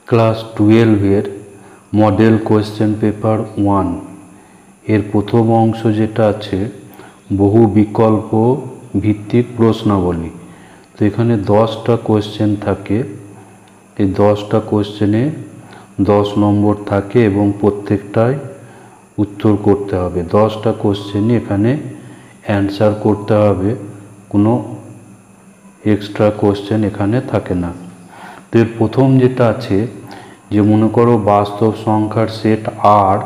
Class 12-এর model question paper 1 এর প্রথম অংশ যেটা আছে বহু বিকল্প ভিত্তিক প্রশ্নাবলী। তো এখানে 10টা কোয়েশ্চেন থাকে। এই 10টা কোয়েশ্চেনে 10 নম্বর থাকে এবং প্রত্যেকটায় উত্তর করতে হবে। 10টা কোয়েশ্চেনই এখানে অ্যান্সার করতে হবে, কোনো এক্সট্রা কোয়েশ্চেন এখানে থাকে না। তো এর প্রথম যেটা আছে যে মনে করো বাস্তব সংখ্যার সেট আর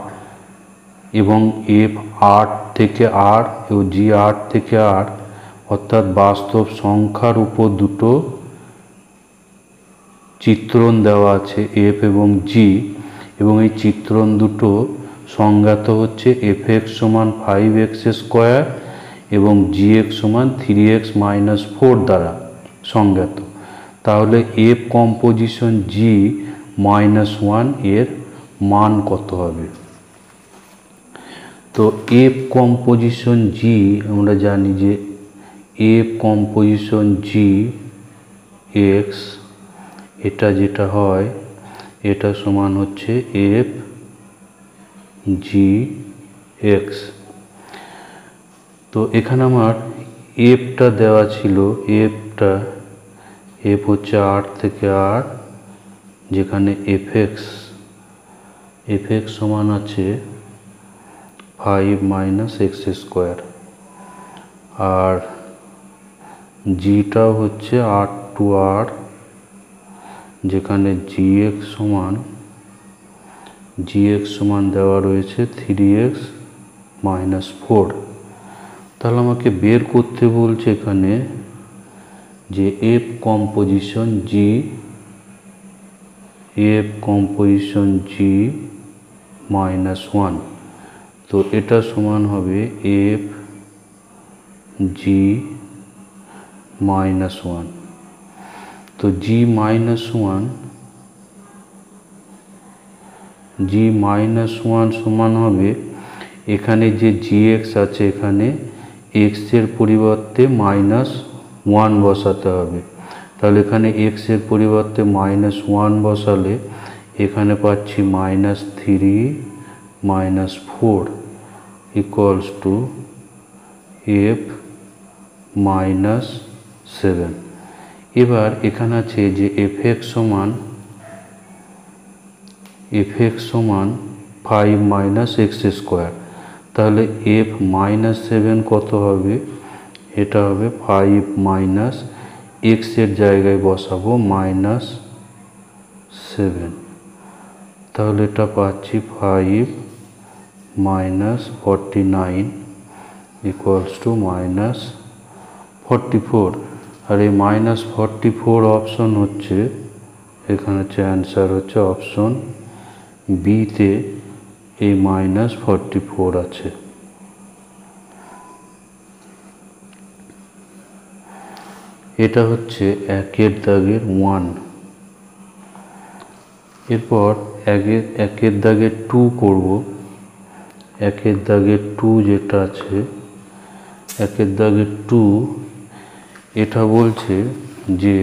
এবং এফ 8 থেকে আর এবং জি 8 থেকে আর, অর্থাৎ বাস্তব সংখ্যার উপর দুটো চিত্রণ দেওয়া আছে এফ এবং জি, এবং এই চিত্রণ দুটো সংজ্ঞাত হচ্ছে এফ এক্স সমান 5x² এবং জি এক্স সমান 3x-4 দ্বারা সংজ্ঞাত। তাহলে এফ কম্পোজিশন জি -1 এর মান কত হবে? তো এফ কম্পোজিশন জি আমরা জানি যে এফ কম্পোজিশন জি এক্স, এটা যেটা হয় এটা সমান হচ্ছে এফ জি এক্স। তো এখানে আমার এফটা দেওয়া ছিল, এফ হচ্ছে 8 থেকে 8, যেখানে এফ এক্স সমান আছে 5-x², আর জিটাও হচ্ছে 8 to 8, যেখানে জি এক্স সমান দেওয়া রয়েছে 3x-4। তাহলে আমাকে বের করতে বলছে এখানে যে এফ কম্পোজিশন জি -1, তো এটা সমান হবে এফ জি -1। তো জি -1 সমান হবে, এখানে যে জি এক্স আছে এখানে এক্স এর পরিবর্তে -1 বসাতে হবে। তাহলে এখানে এক্স এর পরিবর্তে -1 বসালে এখানে পাচ্ছি -3-4 ইকুয়ালস টু এফ -7। এবার এখানে আছে যে এফ এক্স সমান 5-x², তাহলে এফ -7 কত হবে? এটা হবে 5 - x এর জায়গায় বসাবো -7, তাহলে এটা পাচ্ছি 5 - 49 ইকুয়ালস টু -44। আর এই -44 অপশন হচ্ছে, এখানে হচ্ছে অ্যান্সার হচ্ছে অপশন বিতে এই -44 আছে। এটা হচ্ছে 1-এর দাগের 1। এরপর 1-এর দাগের 2 করব। 1-এর দাগের 2 যেটা আছে, 1-এর দাগের 2 এটা বলছে যে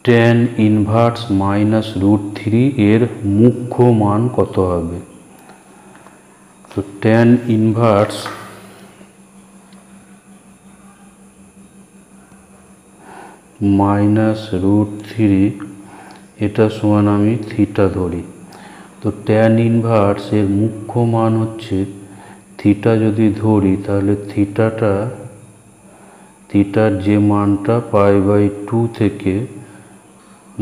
tan ইনভার্স -√3 এর মুখ্য মান কত হবে? তো tan ইনভার্স -√3 এটা সমান আমি থিটা ধরি। তো tan ইনভার্স এর মুখ্য মান হচ্ছে থিটা যদি ধরি, তাহলে থিটার যে মানটা π/2 থেকে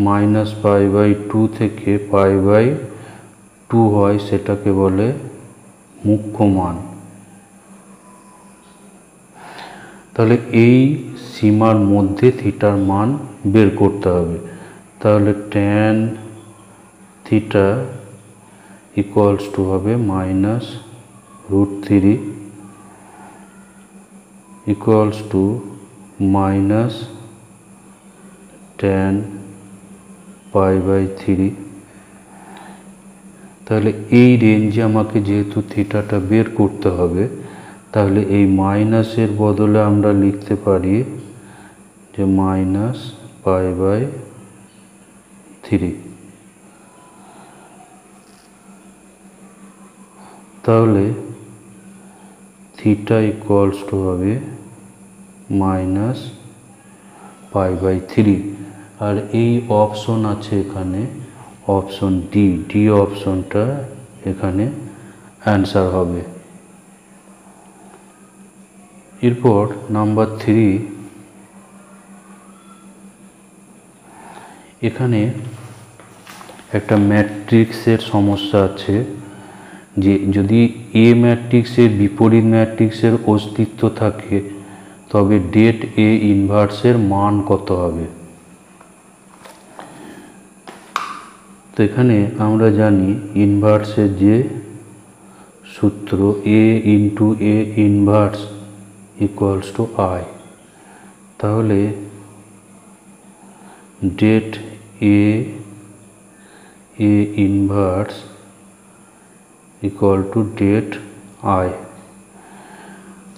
-π/2 থেকে π/2 হয় সেটাকে বলে মুখ্য মান। তাহলে এই সীমার মধ্যে থিটার মান বের করতে হবে। তাহলে tan থিটা ইকুয়ালস টু হবে -√3 ইকুয়ালস টু -tan π/3। তাহলে এই রেঞ্জে আমাকে যেহেতু থিটাটা বের করতে হবে, তাহলে এই মাইনাসের বদলে আমরা লিখতে পারি যে -π/3 3। তাহলে থিটা ইকুয়ালস টু হবে -π/3। আর এই অপশন আছে এখানে, অপশন ডি অপশনটা এখানে অ্যান্সার হবে। এরপর নাম্বার 3, এখানে একটা ম্যাট্রিক্সের সমস্যা আছে যে যদি এ ম্যাট্রিক্সের বিপরীত ম্যাট্রিক্সের অস্তিত্ব থাকে তবে ডেট এ ইনভার্সের মান কত হবে। তো এখানে আমরা জানি ইনভার্সের যে সূত্র A into A inverse equals to I. তাহলে det A inverse equal to det I.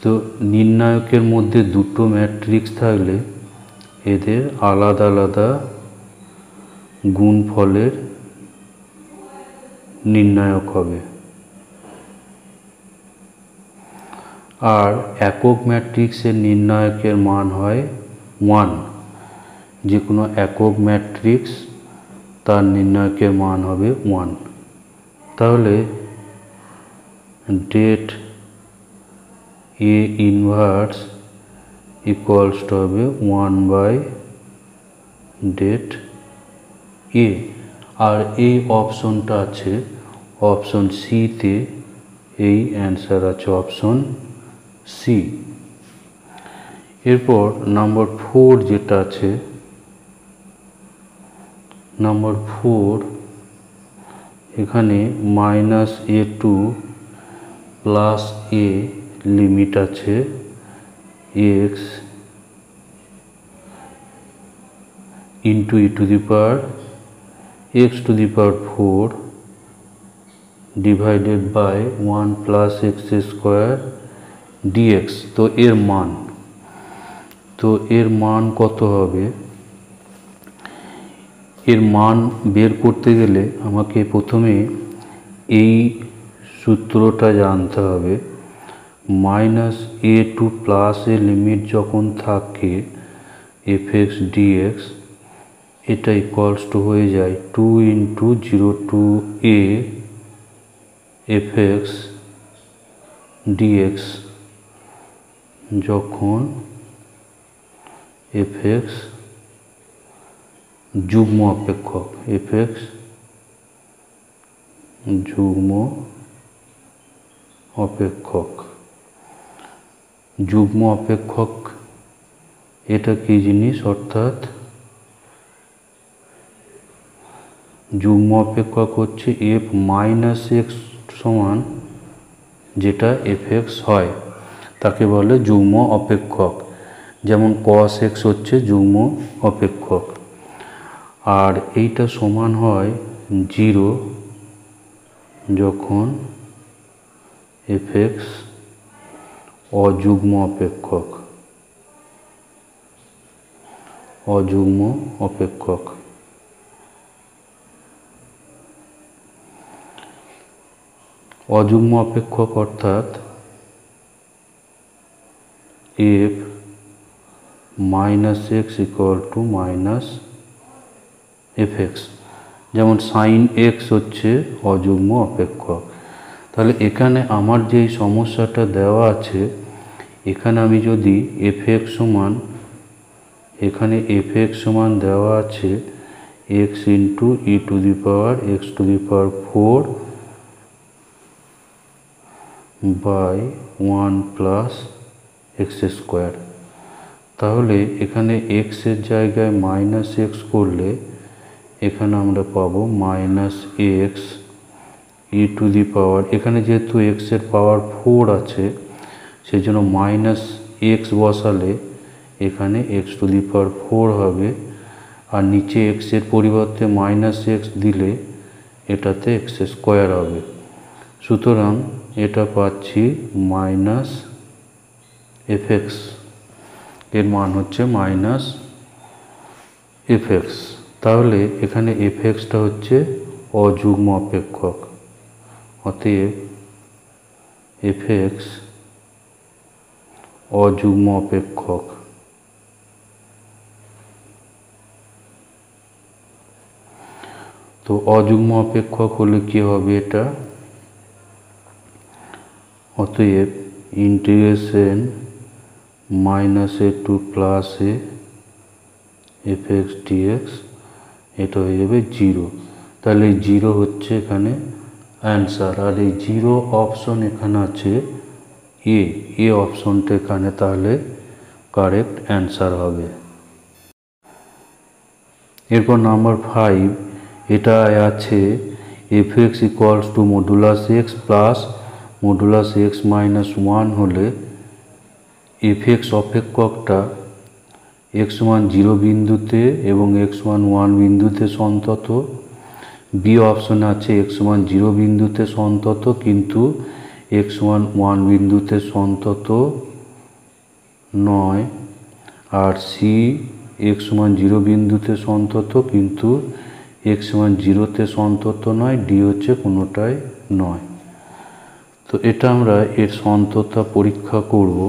তো নির্ণায়কের মধ্যে দুটো ম্যাট্রিক্স থাকলে এদের আলাদা আলাদা গুণফলের নির্ণায়ক হবে। আর একক ম্যাট্রিক্সের নির্ণায়কের মান হয় 1। যে কোনো একক ম্যাট্রিক্স তার নির্ণায়কের মান হবে 1। তাহলে det A inverse equals to হবে 1/ডেট এ। আর এই অপশনটা আছে অপশন সিতে, এই অ্যান্সার আছে অপশন সি। এরপর নাম্বার 4 যেটা আছে, নাম্বার 4 এখানে -a2 + a লিমিট আছে x into e⁴ divided by 1 + x² dx। তো এর মান কত হবে? এর মান বের করতে গেলে আমাকে প্রথমে এই সূত্রটা জানতে হবে। -a2 + এর লিমিট যখন থাকে fx dx, এটা ইকুয়ালস টু হয়ে যায় 2 × 0 to a fx dx, যখন fx যুগ্ম অপেক্ষক, fx যুগ্ম অপেক্ষক। যুগ্ম অপেক্ষক এটা কি জিনিস? অর্থাৎ যুগ্ম অপেক্ষক হচ্ছে f - x সমান যেটা fx হয় তাকে বলে যুগ্ম অপেক্ষক। যেমন cos x হচ্ছে যুগ্ম অপেক্ষক। আর এইটা সমান হয় 0 যখন fx অযুগ্ম অপেক্ষক। অযুগ্ম অপেক্ষক। অযুগ্ম অপেক্ষক অর্থাৎ f - x equal to -fx। যেমন sin x হচ্ছে অযুগ্ম অপেক্ষক। তাহলে এখানে আমার যেই সমস্যাটা দেওয়া আছে, এখানে আমি যদি fx সমান, এখানে fx সমান দেওয়া আছে x into e⁴ by 1 + x²। তাহলে এখানে x এর জায়গায় -x করলে এখানে আমরা পাবো -x e⁴। এখানে যেহেতু x এর পাওয়ার 4 আছে সেই জন্য -x বসালে এখানে x⁴ হবে। আর নিচে x এর পরিবর্তে -x দিলে এটাতে x² হবে। সুতরাং এটা পাচ্ছি -fx, এর মান হচ্ছে -fx। তাহলে এখানে এফএক্সটা হচ্ছে অযুগ্ম অপেক্ষক, অতএব এফএক্স অযুগ্ম অপেক্ষক। তো অযুগ্ম অপেক্ষক হলে কি হবে এটা, অতএব integration -a to +a f x d x এটা হয়ে যাবে 0। তাহলে এই 0 হচ্ছে এখানে অ্যান্সার। আর এই 0 অপশন এখানে আছে এ অপশনটা এখানে তাহলে কারেক্ট অ্যান্সার হবে। এরপর নাম্বার 5, এটা আছে f x equals to modulus x plus modulus x minus 1 হলে এফএক্স অপেক্ষকটা x1 0 বিন্দুতে এবং x1 1 বিন্দুতে সন্তত। বি অপশনে আছে x1 0 বিন্দুতে সন্তত কিন্তু x1 1 বিন্দুতে সন্তত নয়। আর সি x1 0 বিন্দুতে সন্তত কিন্তু x1 0-তে সন্তত নয়। ডি হচ্ছে কোনোটাই নয়। তো এটা আমরা এর সন্ততা পরীক্ষা করব।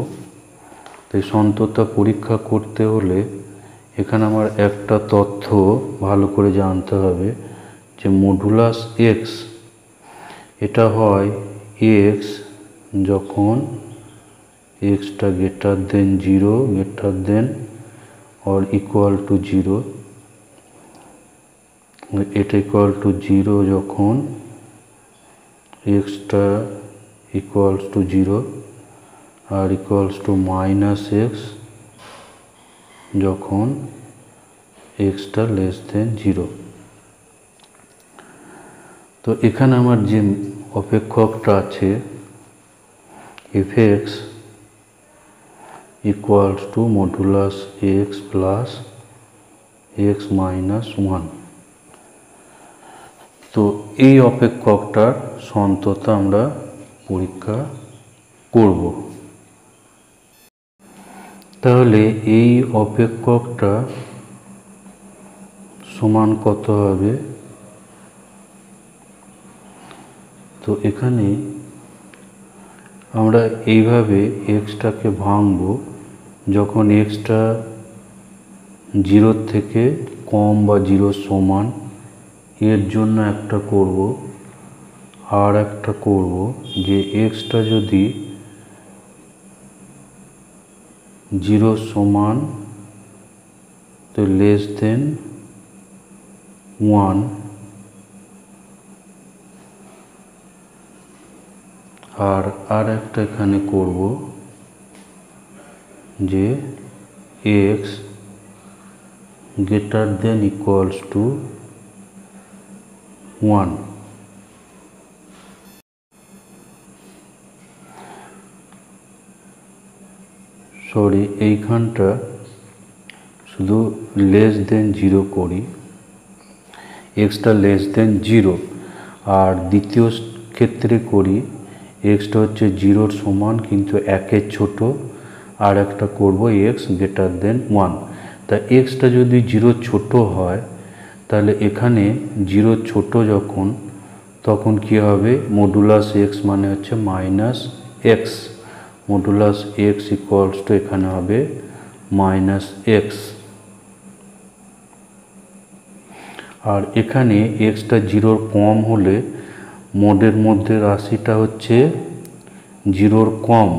তাই সন্ততা পরীক্ষা করতে হলে এখানে আমার একটা তথ্য ভালো করে জানতে হবে যে মডুলাস এক্স এটা হয় এক্স যখন এক্সটা greater than 0 greater than or equal to 0, এটা ইকুয়াল টু 0 যখন এক্সটা ইকুয়ালস টু 0 আর ইকুয়ালস টু -x যখন এক্সটা লেস দেন 0। তো এখানে আমার যে অপেক্ষকটা আছে f x equals to modulus x plus x minus 1। তো এই অপেক্ষকটার সন্ততা আমরা পরীক্ষা করব। তাহলে এই অপেক্ষকটা সমান কত হবে, তো এখানে আমরা এইভাবে এক্সটাকে ভাঙব যখন এক্সটা 0 থেকে কম বা 0 সমান, এর জন্য একটা করব। আর একটা করব যে এক্সটা যদি 0 সমান তো লেস দেন 1, আর একটা এখানে করব যে x greater than equals to 1। Sorry, এইখানটা শুধু লেস দেন 0 করি, এক্সটা লেস দেন 0। আর দ্বিতীয় ক্ষেত্রে করি এক্সটা হচ্ছে 0-র সমান কিন্তু 1-এর ছোট, আর একটা করব এক্স গ্রেটার দেন 1। তা এক্সটা যদি 0 ছোট হয় তাহলে এখানে 0 ছোট যখন, তখন কি হবে মডুলাস এক্স মানে হচ্ছে -x, modulus x equals to এখানে হবে -x। আর এখানে এক্সটা 0-র কম হলে মোডের মধ্যে রাশিটা হচ্ছে 0-র কম,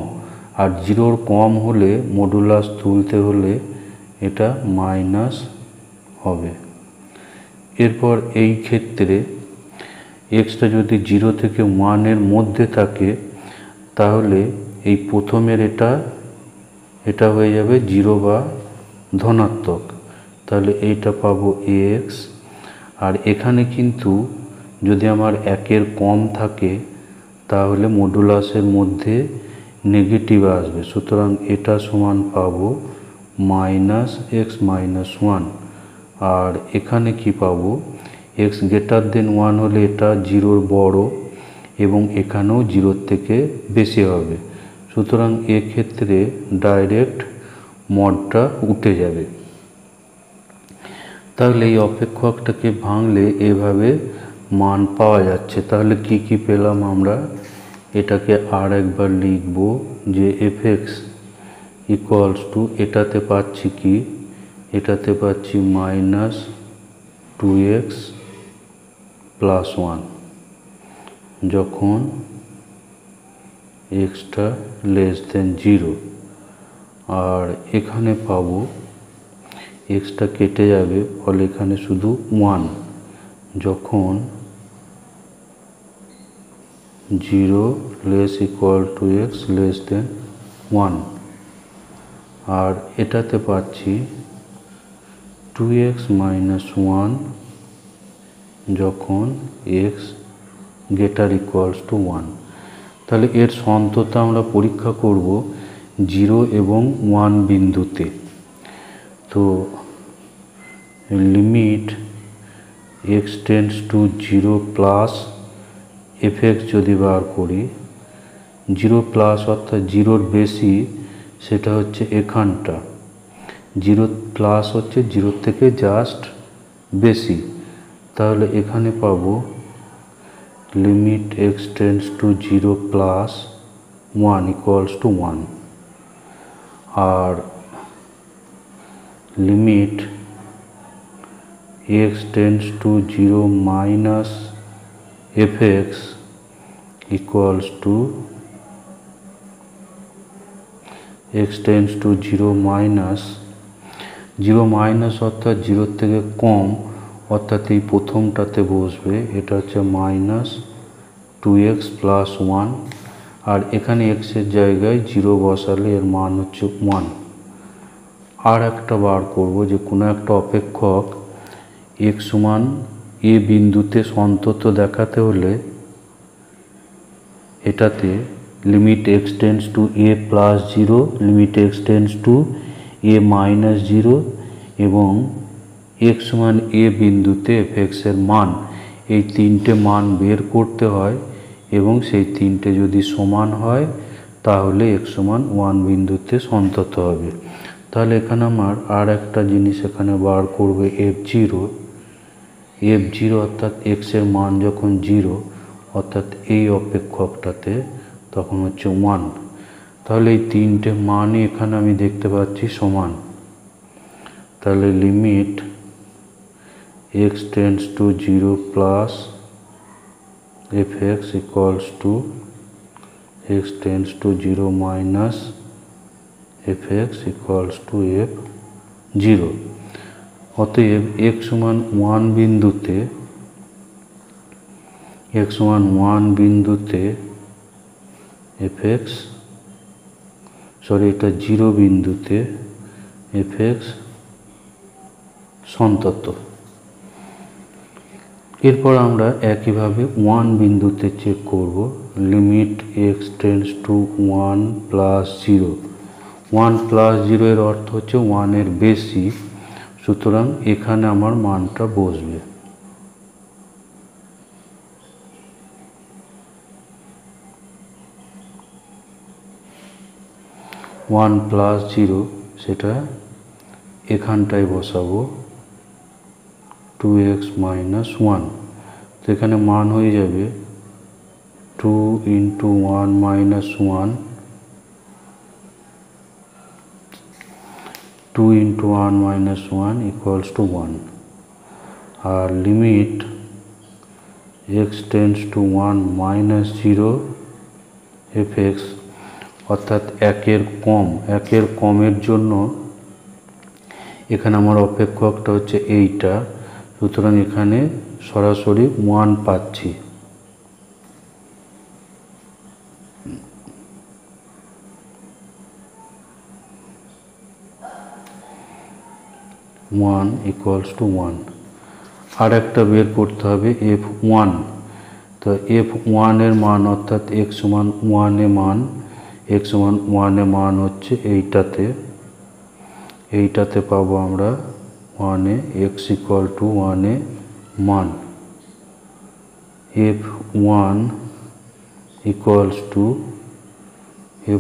আর 0-র কম হলে মডুলাস তুলতে হলে এটা মাইনাস হবে। এরপর এই ক্ষেত্রে এক্সটা যদি 0 থেকে 1-এর মধ্যে থাকে তাহলে এই প্রথমের এটা হয়ে যাবে 0 বা ধনাত্মক, তাহলে এইটা পাবো এক্স। আর এখানে কিন্তু যদি আমার 1-এর কম থাকে তাহলে মডুলাসের মধ্যে নেগেটিভ আসবে, সুতরাং এটা সমান পাবো -x - 1। আর এখানে কি পাবো এক্স গ্রেটার দেন 1 হলে এটা 0-র বড় এবং এখানেও 0-র থেকে বেশি হবে, সুতরাং এক্ষেত্রে ডাইরেক্ট মডটা উঠে যাবে। তাহলে এই অপেক্ষকটাকে ভাঙলে এভাবে মান পাওয়া যাচ্ছে। তাহলে কি কি পেলাম আমরা? এটাকে আর একবার লিখব যে f(x) ইকুয়ালস টু, এটাতে পাচ্ছি কি, এটাতে পাচ্ছি -2x + 1 যখন x < 0। আর এখানে পাবো x কেটে যাবে, ফলে এখানে শুধু 1 যখন 0 < x < 1। আর এটাতে পাচ্ছি 2x - 1 যখন x > 1। তাহলে এর সন্ততা আমরা পরীক্ষা করব 0 এবং 1 বিন্দুতে। তো লিমিট x → 0 প্লাস f(x) যদি বার করি, 0 প্লাস অর্থাৎ 0-র বেশি, সেটা হচ্ছে এখানটা। 0 প্লাস হচ্ছে 0 থেকে জাস্ট বেশি। তাহলে এখানে পাবো লিমিট x → 0 প্লাস 1 = 1। আর limit x → 0 minus f(x) equals to x → 0 minus 0 minus অর্থাৎ 0 থেকে কম, অর্থাৎ এই প্রথমটাতে বসবে, এটা হচ্ছে -2x + 1। আর এখানে x এর জায়গায় 0 বসালে এর মান হচ্ছে 1। আর একটা বার করব যে কোনো একটা অপেক্ষক x = a বিন্দুতে সন্তত দেখাতে হলে এটাতে limit x → a + 0, limit x → a - 0 এবং x = a বিন্দুতে f(x) এর মান, এই তিনটে মান বের করতে হয় এবং সেই তিনটে যদি সমান হয় তাহলে x = 1 বিন্দুতে সন্তত হবে। তাহলে এখানে আমার আর একটা জিনিস এখানে বার করবে f(0) অর্থাৎ x এর মান যখন 0, অর্থাৎ এই অপেক্ষকটাতে, তখন হচ্ছে 1। তাহলে এই তিনটে মানই এখানে আমি দেখতে পাচ্ছি সমান। তাহলে limit x → 0 plus f(x) equals to x → 0 minus f(x) equals two f(0)। অতএব x = 1 বিন্দুতে f(x), এটা 0 বিন্দুতে f(x) সন্তত। এরপর আমরা একইভাবে 1 বিন্দুতে চেক করব। Limit x → 1 + 0। 1 + 0 এর অর্থ হচ্ছে 1 এর বেশি, সুতরাং এখানে আমার মানটা বসবে। ওয়ান প্লাস 0 সেটা এখানটায় বসাবো, 2x - 1। তো এখানে মান হয়ে যাবে 2 × 1 - 1, 2 × 1 - 1 ইকুয়ালস টু 1। আর লিমিট x → 1 - 0 f(x) অর্থাৎ 1-এর কমের জন্য এখানে আমার অপেক্ষকটা হচ্ছে এইটা, সুতরাং এখানে সরাসরি 1 পাচ্ছি। = 1। আর একটা বের করতে হবে f(1). তো f(1) এর মান, অর্থাৎ x = 1 এ মান, x = 1 এ মান হচ্ছে এইটাতে পাবো আমরা 1 এ, x = 1 এ মান। f(1) =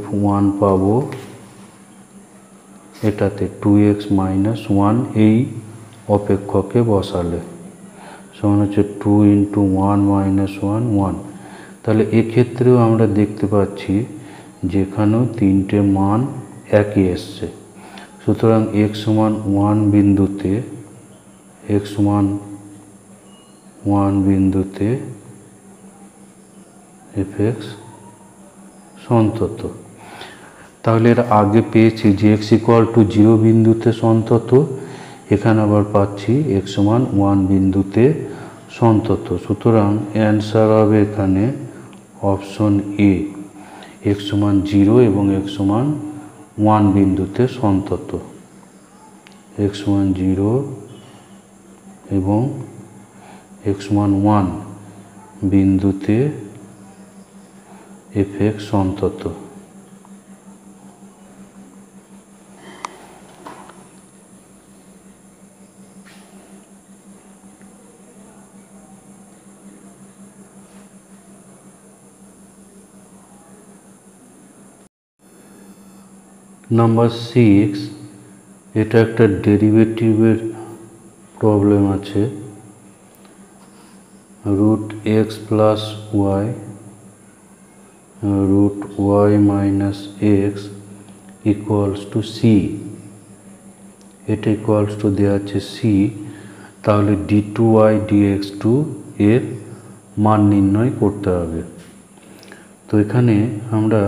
f(1) পাবো এটাতে 2x - 1, এই অপেক্ষকে বসালে সমান হচ্ছে 2 × 1 - 1 1। তাহলে এক্ষেত্রেও আমরা দেখতে পাচ্ছি যেখানেও তিনটে মান একই এসছে। সুতরাং x সমান 1 বিন্দুতে f(x) সন্তত। তাহলে এর আগে পেয়েছি যে x = 0 বিন্দুতে সন্তত, এখানে আবার পাচ্ছি x সমান 1 বিন্দুতে সন্তত। সুতরাং অ্যান্সার হবে এখানে অপশন এ, x সমান 0 এবং x সমান 1 বিন্দুতে সন্তত। x সমান 0 এবং x সমান 1 বিন্দুতে f(x) সন্তত। নাম্বার 6, এটা একটা ডেরিভেটিভের প্রবলেম আছে। √x + y √y - x = c। এটা ইকুয়ালস টু দেওয়া আছে c। তাহলে d2y dx2 এর মান নির্ণয় করতে হবে। তো এখানে আমরা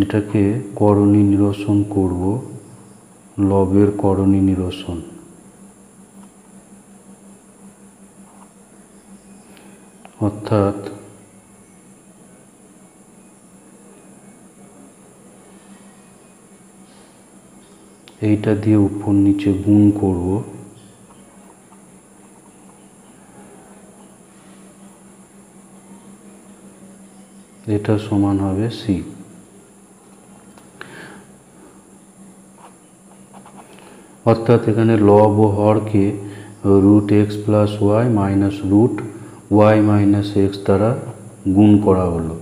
এটাকে করণী নিরসন করব, লবের করণী নিরসন। অর্থাৎ এইটা দিয়ে উপর নিচে গুণ করব। এটা সমান হবে c। অর্থাৎ এখানে লব ও হরকে √x + y √y - x দ্বারা গুণ করা হলো।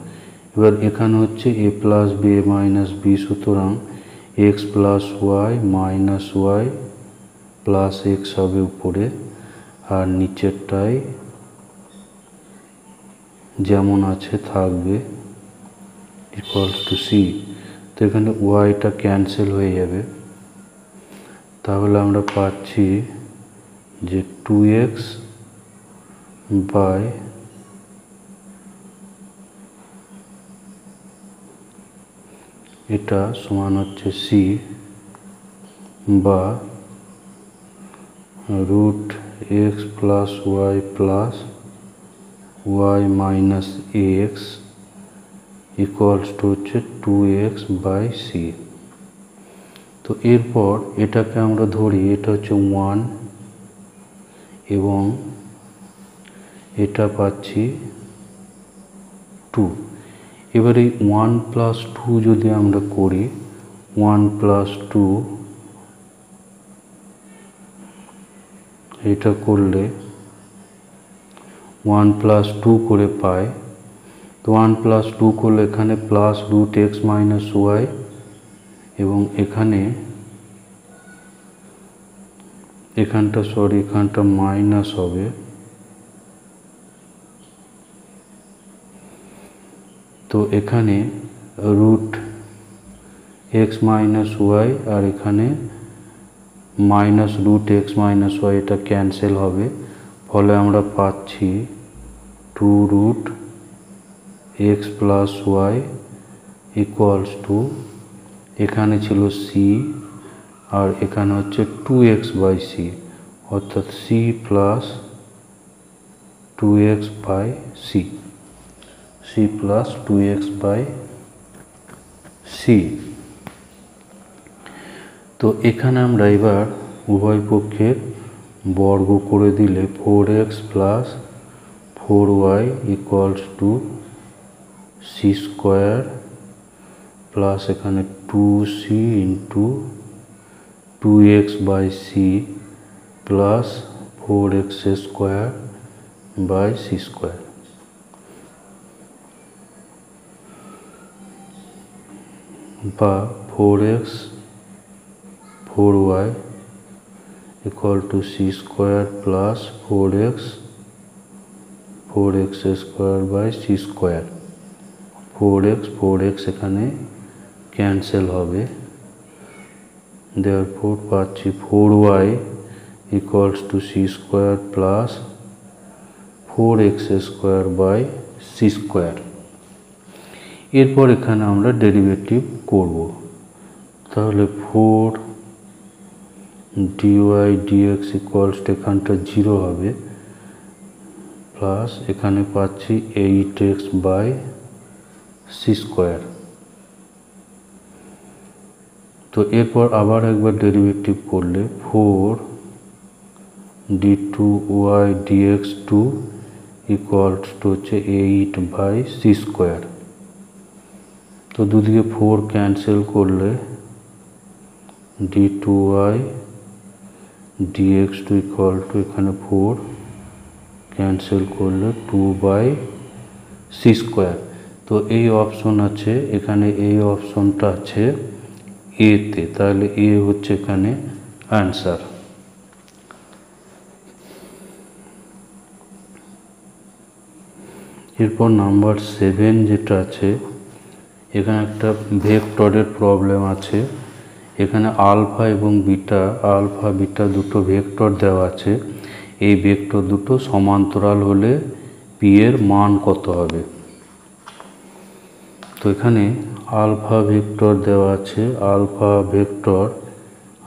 এবার এখানে হচ্ছে a + b - b, সুতরাং x + y - y + x হবে উপরে, আর নিচেরটাই যেমন আছে থাকবে = c। তো এখানে ওয়াইটা ক্যান্সেল হয়ে যাবে। তাহলে আমরা পাচ্ছি যে 2x বাই এটা সমান হচ্ছে c বা √x + y + y - x হচ্ছে 2x/c। তো এরপর এটাকে আমরা ধরি এটা হচ্ছে 1 এবং এটা পাচ্ছি 2। এবার এই 1 + 2 যদি আমরা করি, 1 + 2 এটা করলে 1 + 2 করে পাই। তো 1 + 2 করলে এখানে +√x - y এবং এখানটা মাইনাস হবে। তো এখানে √x - y আর এখানে -√x - y এটা ক্যান্সেল হবে। ফলে আমরা পাচ্ছি 2√x + y এখানে ছিল c আর এখানে হচ্ছে 2x/c, অর্থাৎ c + 2x/c, c + 2x/c। তো এখানে আমরা এবার উভয় পক্ষের বর্গ করে দিলে 4x + 4y = c² প্লাস এখানে 2c × 2x/c প্লাস 4x² বা 4x 4y equal to c square plus 4x square by c square. 4x এখানে ক্যান্সেল হবে, দেয়ারফর পাচ্ছি 4y equals to c square plus 4x square by c square. এরপর এখানে আমরা derivative করব, তাহলে 4 dy dx equals to এখানটা 0 হবে, প্লাস এখানে পাচ্ছি 8x বাই সি স্কোয়ার। তো এরপর আবার একবার ডেরিভেটিভ করলে 4 d2y dx2 ইকুয়ালস টু হচ্ছে 8 বাই সি স্কোয়ার। তো দুদিকে 4 ক্যান্সেল করলে d2y dx2 ইকুয়াল টু এখানে 4 ক্যান্সেল করলে 2 বাই সি স্কোয়ার। তো এই অপশন আছে এখানে, এই অপশনটা আছে এতে, তাহলে এ হচ্ছে এখানে অ্যান্সার। এরপর নাম্বার 7 যেটা আছে, এখানে একটা ভেক্টরের প্রবলেম আছে। এখানে আলফা এবং বিটা দুটো ভেক্টর দেওয়া আছে। এই ভেক্টর দুটো সমান্তরাল হলে পি এর মান কত হবে। তো এখানে আলফা ভেক্টর দেওয়া আছে,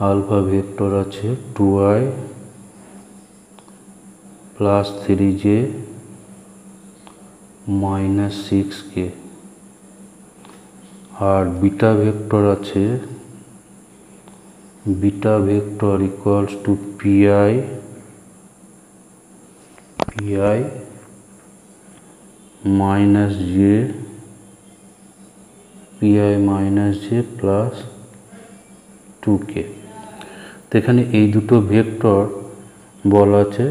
আলফা ভেক্টর আছে 2i plus 3j minus 6k, আর বিটা ভেক্টর আছে, beta vector equals to pi minus j plus 2k। তো এখানে এই দুটো ভেক্টর বলা আছে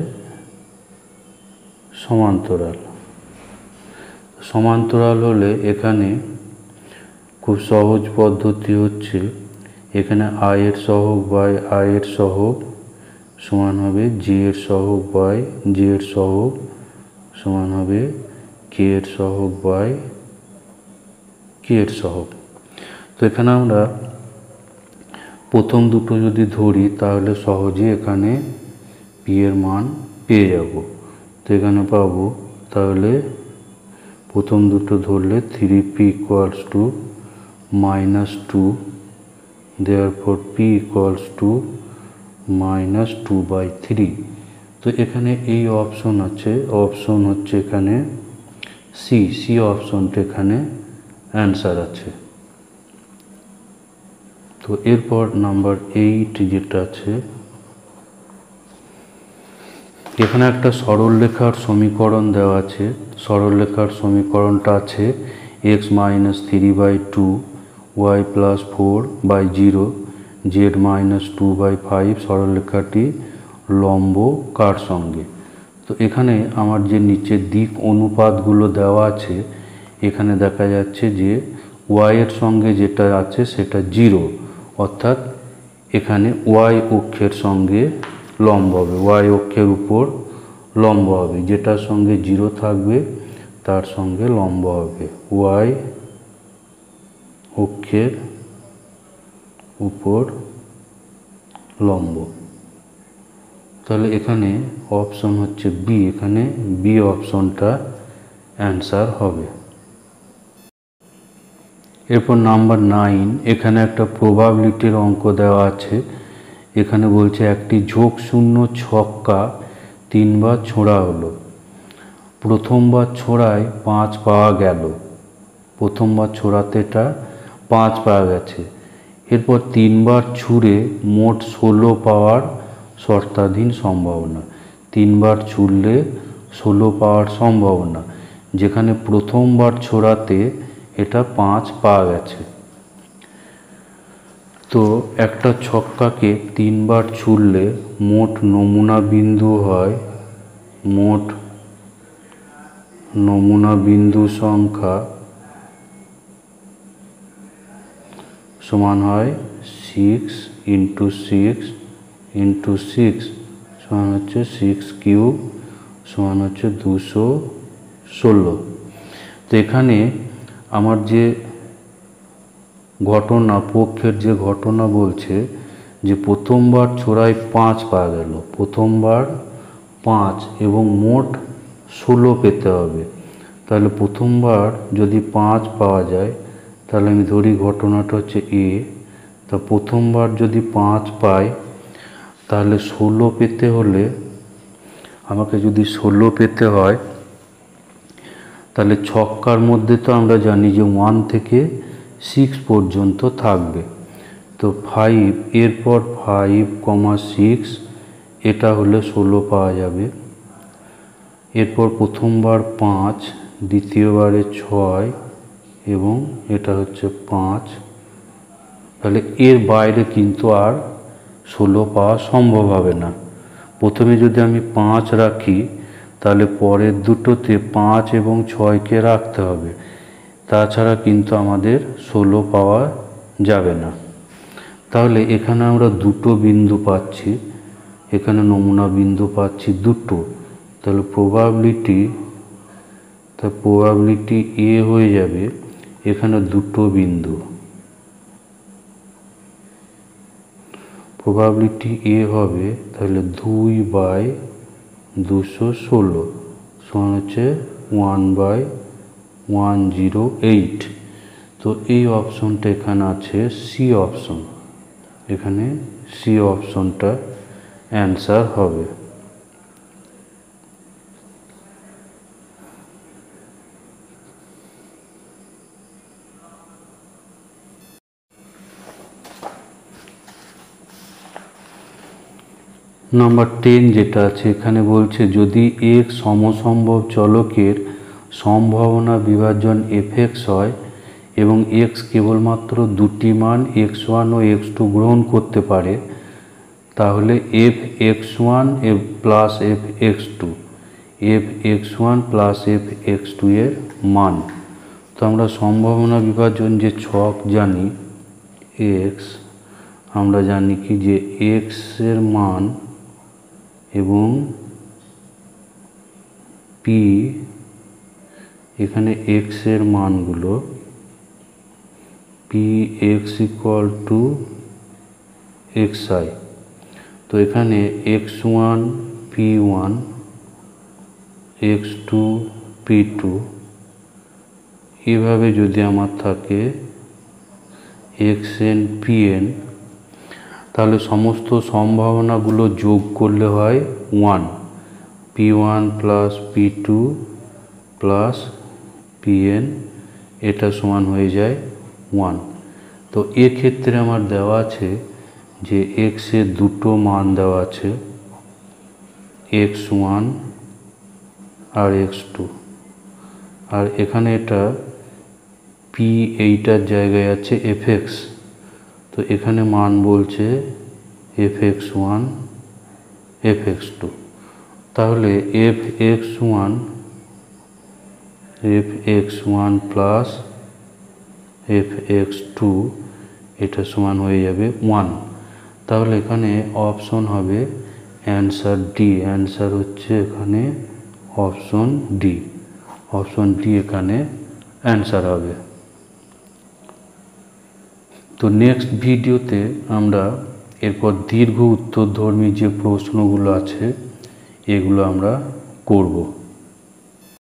সমান্তরাল হলে এখানে খুব সহজ পদ্ধতি হচ্ছে, এখানে i এর সহগ বাই i এর সহগ সমান হবে j এর সহগ বাই j এর সহগ সমান হবে k এর সহগ বাই k এর সহগ। তো এখানে আমরা প্রথম দুটো যদি ধরি তাহলে সহজে এখানে p এর মান পেয়ে যাব। তো এখানে পাবো, তাহলে প্রথম দুটো ধরলে 3p equals to -2, therefore p equals to -2/3। তো এখানে এই অপশন আছে, অপশন হচ্ছে এখানে সি অপশনটা এখানে অ্যান্সার আছে। তো এরপর নাম্বার 8 যেটা আছে, এখানে একটা সরলরেখার সমীকরণ দেওয়া আছে। সরলরেখার সমীকরণটা আছে x - 3/2 y + 4/0 z - 2/5। সরলরেখাটি লম্ব কার সঙ্গে। তো এখানে আমার যে নিচের দিক অনুপাতগুলো দেওয়া আছে, এখানে দেখা যাচ্ছে যে y এর সঙ্গে যেটা আছে সেটা 0, অর্থাৎ এখানে y অক্ষের সঙ্গে লম্ব হবে, y অক্ষের উপর লম্ব হবে, যেটার সঙ্গে 0 থাকবে তার সঙ্গে লম্ব হবে, y অক্ষের উপর লম্ব। তাহলে এখানে অপশন হচ্ছে বি, এখানে বি অপশনটা অ্যান্সার হবে। এরপর নাম্বার 9, এখানে একটা প্রবাবিলিটির অঙ্ক দেওয়া আছে। এখানে বলছে একটি ঝোঁকশূন্য ছক্কা 3 বার ছোড়া হলো, প্রথমবার ছোড়ায় 5 পাওয়া গেল, প্রথমবার ছোড়াতে এটা 5 পাওয়া গেছে। এরপর 3 বার ছুঁড়ে মোট 16 পাওয়ার শর্তাধীন সম্ভাবনা। 3 বার ছুড়লে 16 পাওয়ার সম্ভাবনা, যেখানে প্রথমবার ছোড়াতে এটা 5 পাওয়া গেছে। তো একটা ছক্কাকে 3 বার ছুড়লে মোট নমুনা বিন্দু হয়, মোট নমুনা বিন্দু সংখ্যা সমান হয় 6 × 6 ইন্টু 6 সমান হচ্ছে 6 কিউব সমান হচ্ছে 216। তো এখানে আমার যে ঘটনা, পক্ষের যে ঘটনা বলছে যে প্রথমবার ছোড়ায় 5 পাওয়া গেল, প্রথমবার 5 এবং মোট 16 পেতে হবে। তাহলে প্রথমবার যদি 5 পাওয়া যায়, তাহলে আমি ধরি ঘটনাটা হচ্ছে এ। তা প্রথমবার যদি 5 পাই, তাহলে 16 পেতে হলে আমাকে যদি 16 পেতে হয়, তাহলে ছক্কার মধ্যে তো আমরা জানি যে 1 থেকে 6 পর্যন্ত থাকবে। তো 5 এরপর 5, 6 এটা হলে 16 পাওয়া যাবে। এরপর প্রথমবার 5, দ্বিতীয়বারে 6 এবং এটা হচ্ছে 5। তাহলে এর বাইরে কিন্তু আর 16 পাওয়া সম্ভব হবে না। প্রথমে যদি আমি 5 রাখি, তাহলে পরের দুটোতে 5 এবং 6কে রাখতে হবে, তাছাড়া কিন্তু আমাদের 16 পাওয়া যাবে না। তাহলে এখানে আমরা দুটো বিন্দু পাচ্ছি, এখানে নমুনা বিন্দু পাচ্ছি দুটো। তাহলে প্রবাবিলিটি এ হয়ে যাবে এখানে দুটো বিন্দু, প্রবাবিলিটি এ হবে তাহলে 2/216 সমান হচ্ছে 1/108। তো এই অপশনটা এখানে আছে সি অপশন, এখানে সি অপশনটা অ্যান্সার হবে। নাম্বার 10 যেটা আছে এখানে বলছে যদি এক সমসম্ভব চলকের সম্ভাবনা বিভাজন fx হয় এবং x কেবলমাত্র দুটি মান x1 ও x2 গ্রহণ করতে পারে, তাহলে fx1 প্লাস fx2 এর মান। তো আমরা সম্ভাবনা বিভাজন যে ছক জানি x, আমরা জানি কি যে x এর মান এবং p, এখানে x এর মানগুলো px ইকুয়াল টু xi। তো এখানে x1 p1, x2 p2 এভাবে যদি আমার থাকে xn pn, তাহলে সমস্ত সম্ভাবনাগুলো যোগ করলে হয় 1, p1 plus p2 plus pn, এটা সমান হয়ে যায় 1। তো এক্ষেত্রে আমার দেওয়া আছে যে x এর দুটো মান দেওয়া আছে, x1 আর x2, আর এখানে এটা p এইটার জায়গায় আছে fx। তো এখানে মান বলছে fx1 fx2, তাহলে fx1 প্লাস fx2 এটা সমান হয়ে যাবে 1। তাহলে এখানে অপশন হবে অ্যান্সার ডি, অ্যান্সার হচ্ছে এখানে অপশন ডি, অপশন ডি এখানে অ্যান্সার হবে। তো নেক্সট ভিডিওতে আমরা এরপর দীর্ঘ উত্তরধর্মী যে প্রশ্নগুলো আছে এগুলো আমরা করব।